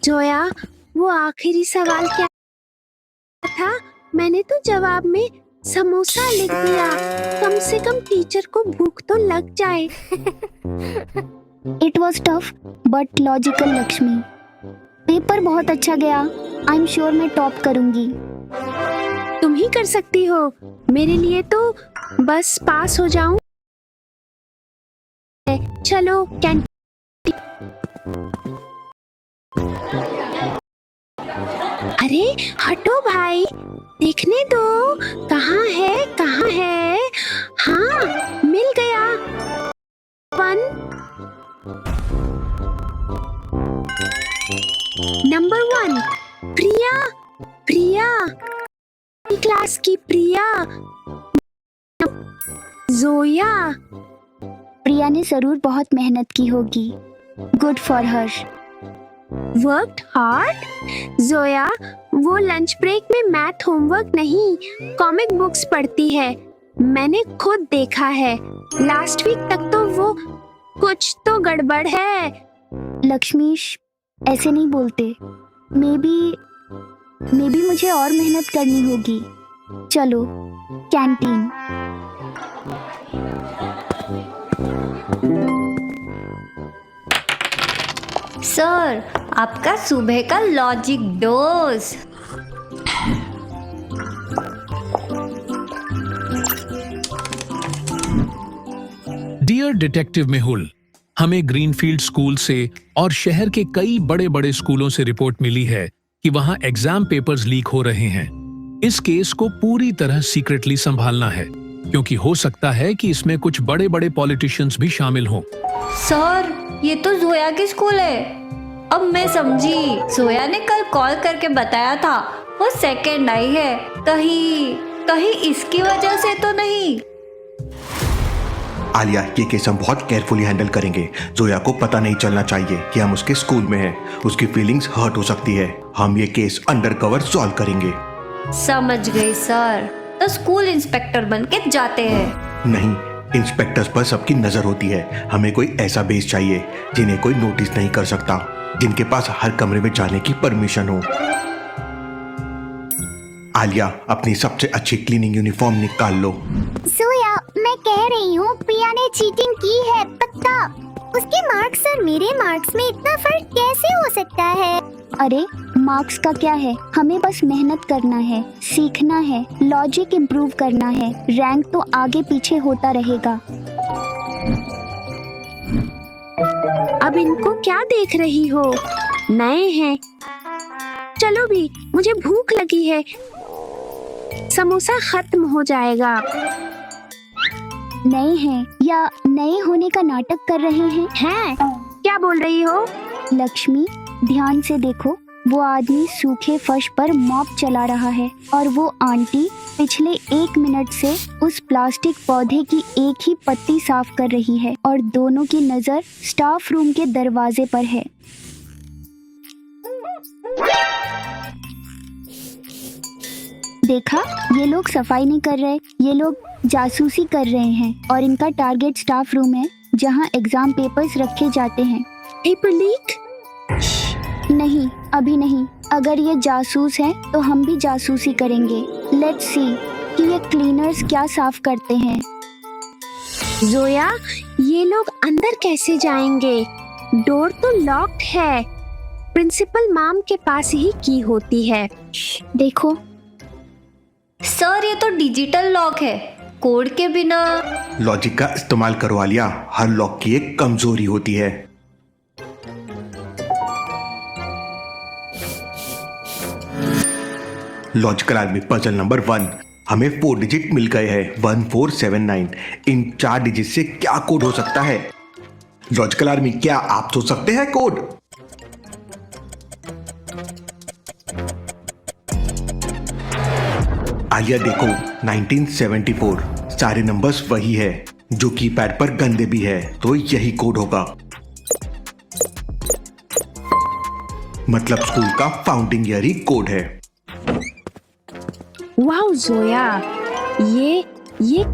जोया, वो आखिरी सवाल क्या था? मैंने तो जवाब में समोसा लिख दिया। कम से कम टीचर को भूख तो लग जाए। It was tough but logical Lakshmi. Paper बहुत अच्छा गया। आई एम श्योर मैं टॉप करूंगी। तुम ही कर सकती हो। मेरे लिए तो बस पास हो जाऊं। चलो कैंटीन। अरे हटो भाई, देखने दो। कहाँ है? हाँ, मिल गया। 1 नंबर 1 प्रिया क्लास की प्रिया। जोया। प्रिया ने जरूर बहुत मेहनत की होगी। Good for her. Worked hard? Zoya, वो लंच ब्रेक में मैथ होमवर्क नहीं, कॉमिक बुक्स पढ़ती है। मैंने खुद देखा है। लास्ट वीक तक तो वो कुछ तो गड़बड़ है। लक्ष्मीश, ऐसे नहीं बोलते। मे बी मुझे और मेहनत करनी होगी। चलो कैंटीन। सर, आपका सुबह का logic dose. Dear detective Mehul, हमें ग्रीनफील्ड स्कूल से और शहर के कई बड़े बड़े स्कूलों से रिपोर्ट मिली है कि वहां एग्जाम पेपर्स लीक हो रहे हैं। इस केस को पूरी तरह सीक्रेटली संभालना है, क्योंकि हो सकता है कि इसमें कुछ बड़े बड़े पॉलिटिशियंस भी शामिल हों। सर, ये तो जोया की स्कूल है। अब मैं समझी। जोया ने कल कॉल करके बताया था वो सेकंड आई है। कहीं इसकी वजह से तो नहीं? आलिया, ये केस हम बहुत केयरफुली हैंडल करेंगे। जोया को पता नहीं चलना चाहिए कि हम उसके स्कूल में हैं। उसकी फीलिंग्स हर्ट हो सकती है। हम ये केस अंडर कवर सॉल्व करेंगे। समझ गई सर। तो स्कूल इंस्पेक्टर बन के जाते हैं? नहीं, इंस्पेक्टर्स पर सबकी नजर होती है। हमें कोई ऐसा बेस चाहिए जिन्हें कोई नोटिस नहीं कर सकता, जिनके पास हर कमरे में जाने की परमिशन हो। आलिया, अपनी सबसे अच्छी क्लीनिंग यूनिफॉर्म निकाल लो। जोया, मैं कह रही हूँ प्रिया ने चीटिंग की है, पक्का। उसके मार्क्स और मेरे मार्क्स में इतना फर्क कैसे हो सकता है? अरे मार्क्स का क्या है, हमें बस मेहनत करना है, सीखना है, लॉजिक इम्प्रूव करना है। रैंक तो आगे पीछे होता रहेगा। अब इनको क्या देख रही हो? नए हैं। चलो भी, मुझे भूख लगी है। समोसा खत्म हो जाएगा। नए हैं या नए होने का नाटक कर रहे हैं? हैं? क्या बोल रही हो? लक्ष्मी, ध्यान से देखो। वो आदमी सूखे फर्श पर मॉप चला रहा है और वो आंटी पिछले 1 मिनट से उस प्लास्टिक पौधे की एक ही पत्ती साफ कर रही है और दोनों की नजर स्टाफ रूम के दरवाजे पर है। देखा, ये लोग सफाई नहीं कर रहे, ये लोग जासूसी कर रहे हैं और इनका टारगेट स्टाफ रूम है जहां एग्जाम पेपर्स रखे जाते हैं। Paper leak? नहीं, अभी नहीं। अगर ये जासूस हैं तो हम भी जासूसी करेंगे। लेट्स सी कि ये क्लीनर्स क्या साफ करते हैं। जोया, ये लोग अंदर कैसे जाएंगे? डोर तो लॉक्ड है। प्रिंसिपल मैम के पास ही की होती है। देखो सर, ये तो डिजिटल लॉक है, कोड के बिना। लॉजिक का इस्तेमाल करो आलिया। हर लॉक की एक कमजोरी होती है। Logical army puzzle number 1। हमें 4 डिजिट मिल गए हैं, 1479। इन 4 डिजिट से क्या कोड हो सकता है? लॉजिकल आर्मी, क्या आप सोच सकते हैं कोड? आलिया देखो, 1974। सारे नंबर्स वही है, जो कीपैड पर गंदे भी है, तो यही कोड होगा। मतलब स्कूल का फाउंडिंग ईयर ही कोड है। वाओ जोया, ये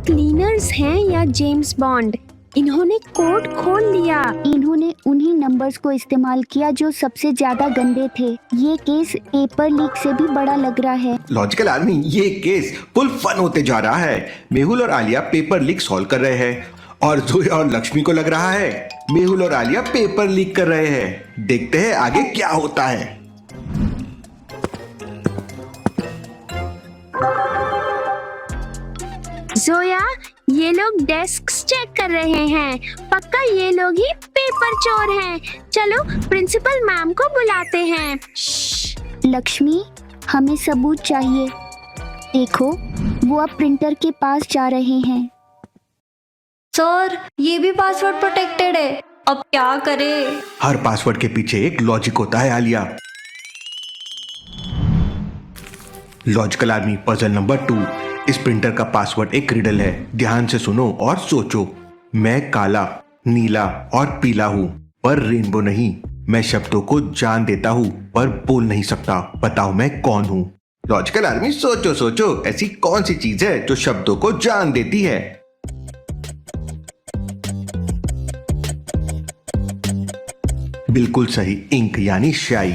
क्लीनर्स हैं या जेम्स बॉन्ड? इन्होंने कोड खोल लिया। इन्होंने उन्हीं नंबर्स को इस्तेमाल किया जो सबसे ज्यादा गंदे थे। ये केस पेपर लीक से भी बड़ा लग रहा है। लॉजिकल आर्मी, ये केस फुल फन होते जा रहा है। मेहुल और आलिया पेपर लीक सॉल्व कर रहे हैं और जोया और लक्ष्मी को लग रहा है मेहुल और आलिया पेपर लीक कर रहे हैं। देखते हैं आगे क्या होता है। जोया, ये लोग डेस्क चेक कर रहे हैं। पक्का ये लोग ही पेपर चोर हैं। चलो प्रिंसिपल मैम को बुलाते हैं। लक्ष्मी, हमें सबूत चाहिए। देखो, वो अब प्रिंटर के पास जा रहे हैं। सर, ये भी पासवर्ड प्रोटेक्टेड है, अब क्या करें? हर पासवर्ड के पीछे एक लॉजिक होता है Alia. Logical army puzzle number 2। इस प्रिंटर का पासवर्ड एक रिडल है। ध्यान से सुनो और सोचो। मैं काला, नीला और पीला हूँ पर रेनबो नहीं। मैं शब्दों को जान देता हूँ पर बोल नहीं सकता। बताओ मैं कौन हूँ? लॉजिकल आर्मी सोचो सोचो, ऐसी कौन सी चीज है जो शब्दों को जान देती है? बिल्कुल सही, इंक यानी स्याही।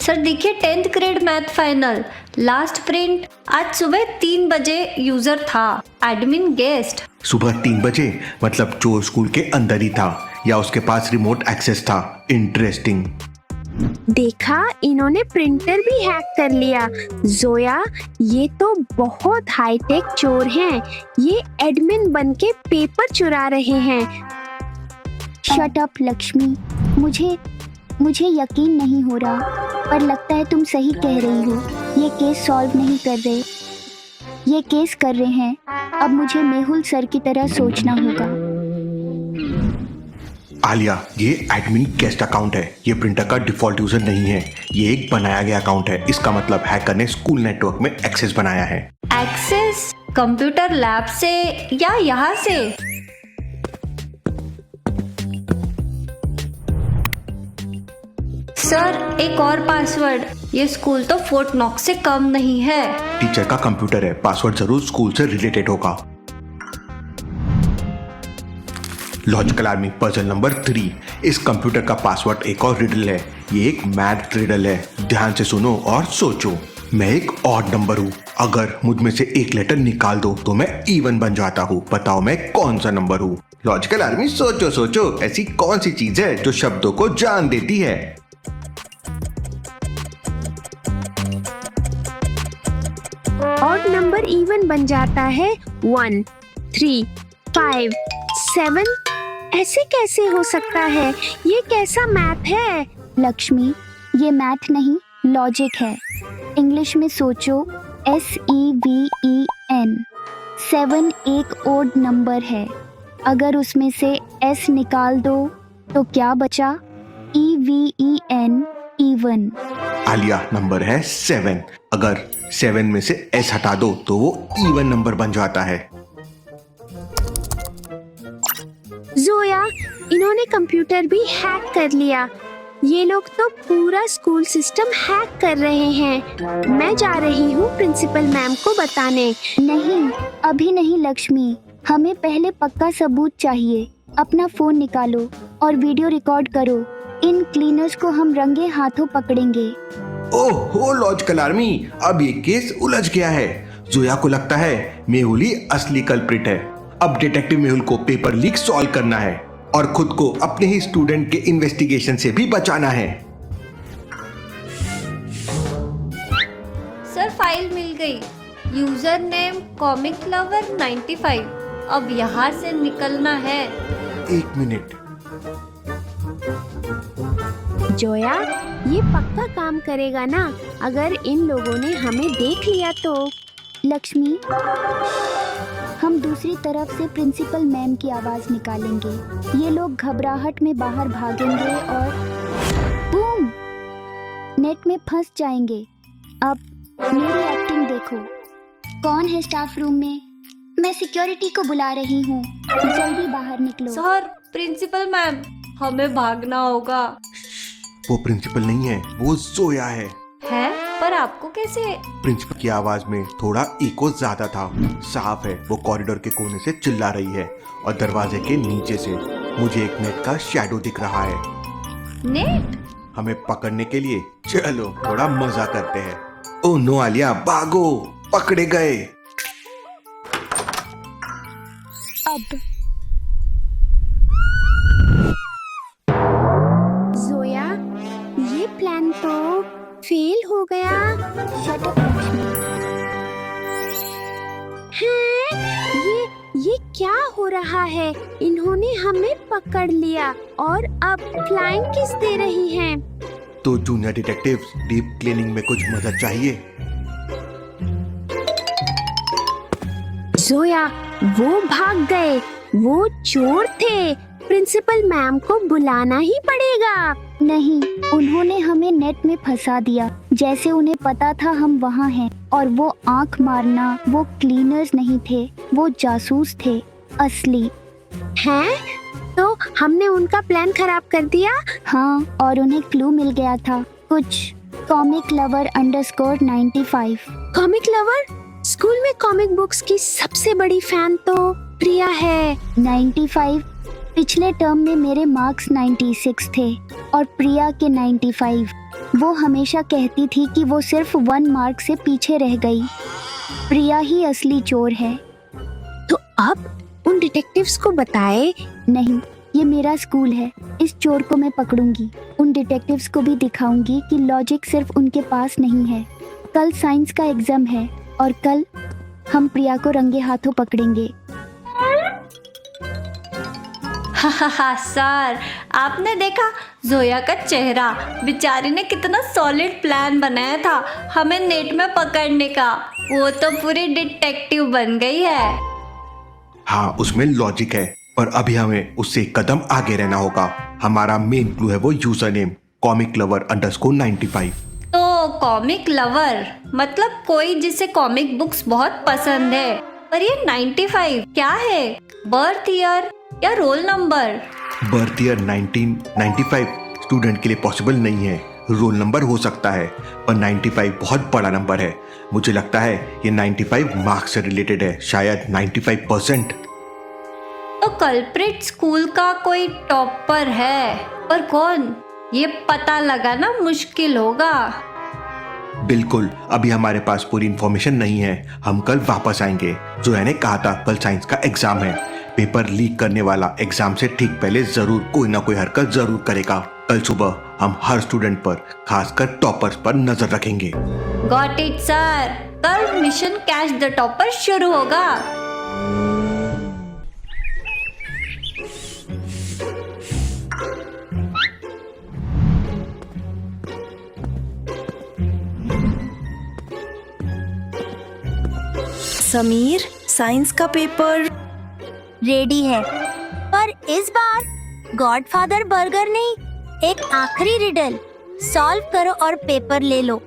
सर देखिए, 10th grade math final last print आज सुबह 3 बजे। यूजर था एडमिन गेस्ट। सुबह 3 बजे मतलब चोर स्कूल के अंदर ही था या उसके पास रिमोट एक्सेस था। इंटरेस्टिंग। देखा, इन्होंने प्रिंटर भी हैक कर लिया। जोया, ये तो बहुत हाईटेक चोर हैं। ये एडमिन बन के पेपर चुरा रहे हैं। शट अप लक्ष्मी, मुझे यकीन नहीं हो रहा, पर लगता है तुम सही कह रही हो। ये केस सॉल्व नहीं कर रहे, ये केस कर रहे हैं। अब मुझे मेहुल सर की तरह सोचना होगा। आलिया, ये एडमिन गेस्ट अकाउंट है। ये प्रिंटर का डिफॉल्ट यूजर नहीं है। ये एक बनाया गया अकाउंट है। इसका मतलब हैकर ने स्कूल नेटवर्क में एक्सेस बनाया है। एक्सेस कंप्यूटर लैब से या यहाँ से? सर, एक और पासवर्ड। ये स्कूल तो फोर्ट नॉक्स से कम नहीं है। टीचर का कंप्यूटर है, पासवर्ड जरूर स्कूल से रिलेटेड होगा। Logical army puzzle number 3। इस कंप्यूटर का पासवर्ड एक और रिडल है। ये एक मैथ रिडल है। ध्यान से सुनो और सोचो। मैं एक ऑड नंबर हूँ। अगर मुझ में से एक लेटर निकाल दो तो मैं इवन बन जाता हूँ। बताओ मैं कौन सा नंबर हूँ? लॉजिकल आर्मी सोचो सोचो, ऐसी कौन सी चीज है जो शब्दों को जान देती है? ऑड नंबर इवन बन जाता है। 1, 3, 5, 7। ऐसे कैसे हो सकता है? ये कैसा मैथ है? लक्ष्मी, ये मैथ नहीं, लॉजिक है। इंग्लिश में सोचो। SEVEN। 7 एक ओड नंबर है। अगर उसमें से S निकाल दो तो क्या बचा? EVEN, even. आलिया, नंबर है 7। अगर 7 में से S हटा दो तो वो इवन नंबर बन जाता है। जोया, इन्होंने कंप्यूटर भी हैक कर लिया। ये लोग तो पूरा स्कूल सिस्टम हैक कर रहे हैं। मैं जा रही हूँ प्रिंसिपल मैम को बताने। नहीं, अभी नहीं लक्ष्मी, हमें पहले पक्का सबूत चाहिए। अपना फोन निकालो और वीडियो रिकॉर्ड करो। इन क्लीनर्स को हम रंगे हाथों पकड़ेंगे। ओहो लॉजिकल आर्मी, अब ये केस उलझ गया है। जोया को लगता है मेहुल ही असली कल्प्रिट है। अब डिटेक्टिव मेहुल को पेपर लीक सॉल्व करना है और खुद को अपने ही स्टूडेंट के इन्वेस्टिगेशन से भी बचाना है। सर, फाइल मिल गई। User name comic lover 95। अब यहाँ से निकलना है। 1 मिनट। जोया, ये पक्का काम करेगा ना? अगर इन लोगों ने हमें देख लिया तो? लक्ष्मी, हम दूसरी तरफ से प्रिंसिपल मैम की आवाज निकालेंगे। ये लोग घबराहट में बाहर भागेंगे और बूम, नेट में फंस जाएंगे। अब मेरी एक्टिंग देखो। कौन है स्टाफ रूम में? मैं सिक्योरिटी को बुला रही हूँ। जल्दी बाहर निकलो। सर, प्रिंसिपल मैम, हमें भागना होगा। वो प्रिंसिपल नहीं है, वो जोया है। है, पर आपको कैसे? प्रिंसिपल की आवाज में थोड़ा इको ज्यादा था। साफ है वो कॉरिडोर के कोने से चिल्ला रही है और दरवाजे के नीचे से मुझे एक नेट का शैडो दिख रहा है। नेट? हमें पकड़ने के लिए चलो थोड़ा मजा करते हैं। ओ नो आलिया, भागो, पकड़े गए। अब जोया, ये प्लान तो फेल हो गया। Shut up Lakshmi. हैं? ये क्या हो रहा है? इन्होंने हमें पकड़ लिया और अब फ्लाइंग किस दे रही हैं? तो जूनियर डिटेक्टिव्स, डीप क्लीनिंग में कुछ मदद चाहिए? जोया, वो भाग गए। वो चोर थे। प्रिंसिपल मैम को बुलाना ही पड़ेगा। नहीं, उन्होंने हमें नेट में फंसा दिया, जैसे उन्हें पता था हम वहाँ हैं। और वो आंख मारना, वो क्लीनर्स नहीं थे, वो जासूस थे, असली। हैं? तो हमने उनका प्लान खराब कर दिया। हाँ, और उन्हें क्लू मिल गया था, कुछ comic lover _95। Comic lover? School में कॉमिक बुक्स की सबसे बड़ी फैन तो प्रिया है। 95। पिछले टर्म में मेरे मार्क्स 96 थे और प्रिया के 95। वो हमेशा कहती थी कि वो सिर्फ 1 मार्क से पीछे रह गई। प्रिया ही असली चोर है। तो अब उन डिटेक्टिव्स को बताए? नहीं, ये मेरा स्कूल है। इस चोर को मैं पकड़ूंगी। उन डिटेक्टिव्स को भी दिखाऊंगी कि लॉजिक सिर्फ उनके पास नहीं है। कल साइंस का एग्जाम है और कल हम प्रिया को रंगे हाथों पकड़ेंगे। हा सर, आपने देखा जोया का चेहरा? बेचारी ने कितना सॉलिड प्लान बनाया था हमें नेट में पकड़ने का। वो तो पूरी डिटेक्टिव बन गई है। हाँ, उसमें लॉजिक है, पर अभी हमें उससे एक कदम आगे रहना होगा। हमारा मेन क्लू है वो यूजर नेम कॉमिक लवर _95। तो कॉमिक लवर मतलब कोई जिसे कॉमिक बुक्स बहुत पसंद है। पर ये 95 क्या है? बर्थ ईयर या roll number? Birth year 1995 student के लिए पॉसिबल नहीं है। रोल नंबर हो सकता है, पर 95 बहुत बड़ा नंबर है। मुझे लगता है ये 95 मार्क्स से रिलेटेड है, शायद 95%। तो कल्प्रिट स्कूल का कोई टॉपर है, पर कौन? ये पता लगाना मुश्किल होगा। बिल्कुल, अभी हमारे पास पूरी इंफॉर्मेशन नहीं है। हम कल वापस आएंगे। जोया ने कहा था कल साइंस का एग्जाम है। पेपर लीक करने वाला एग्जाम से ठीक पहले जरूर कोई ना कोई हरकत जरूर करेगा। कल सुबह हम हर स्टूडेंट पर, खासकर टॉपर्स पर नजर रखेंगे। Got it sir. कल मिशन कैच द टॉपर शुरू होगा। समीर, साइंस का पेपर रेडी है, पर इस बार गॉडफादर बर्गर नहीं, एक आखिरी रिडल सॉल्व करो और पेपर ले लो।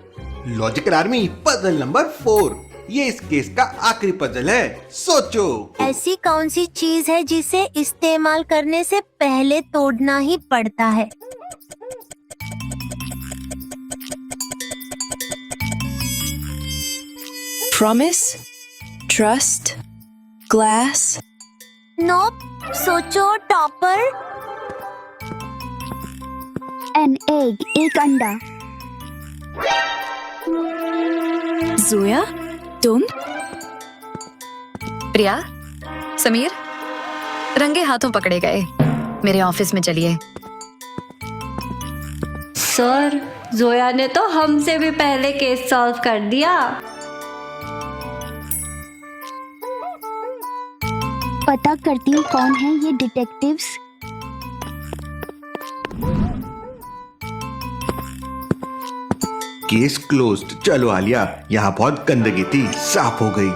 Logical army puzzle number 4। ये इस केस का आखिरी पजल है। सोचो। ऐसी कौन सी चीज है जिसे इस्तेमाल करने से पहले तोड़ना ही पड़ता है? Promise, trust, glass. नोप, सोचो टॉपर। एन एग, एक अंडा। जोया, तुम? प्रिया, समीर, रंगे हाथों पकड़े गए। मेरे ऑफिस में चलिए। सर, जोया ने तो हमसे भी पहले केस सॉल्व कर दिया। पता करती हूँ कौन है ये डिटेक्टिव्स। Case closed. चलो आलिया, यहाँ बहुत गंदगी थी, साफ हो गई।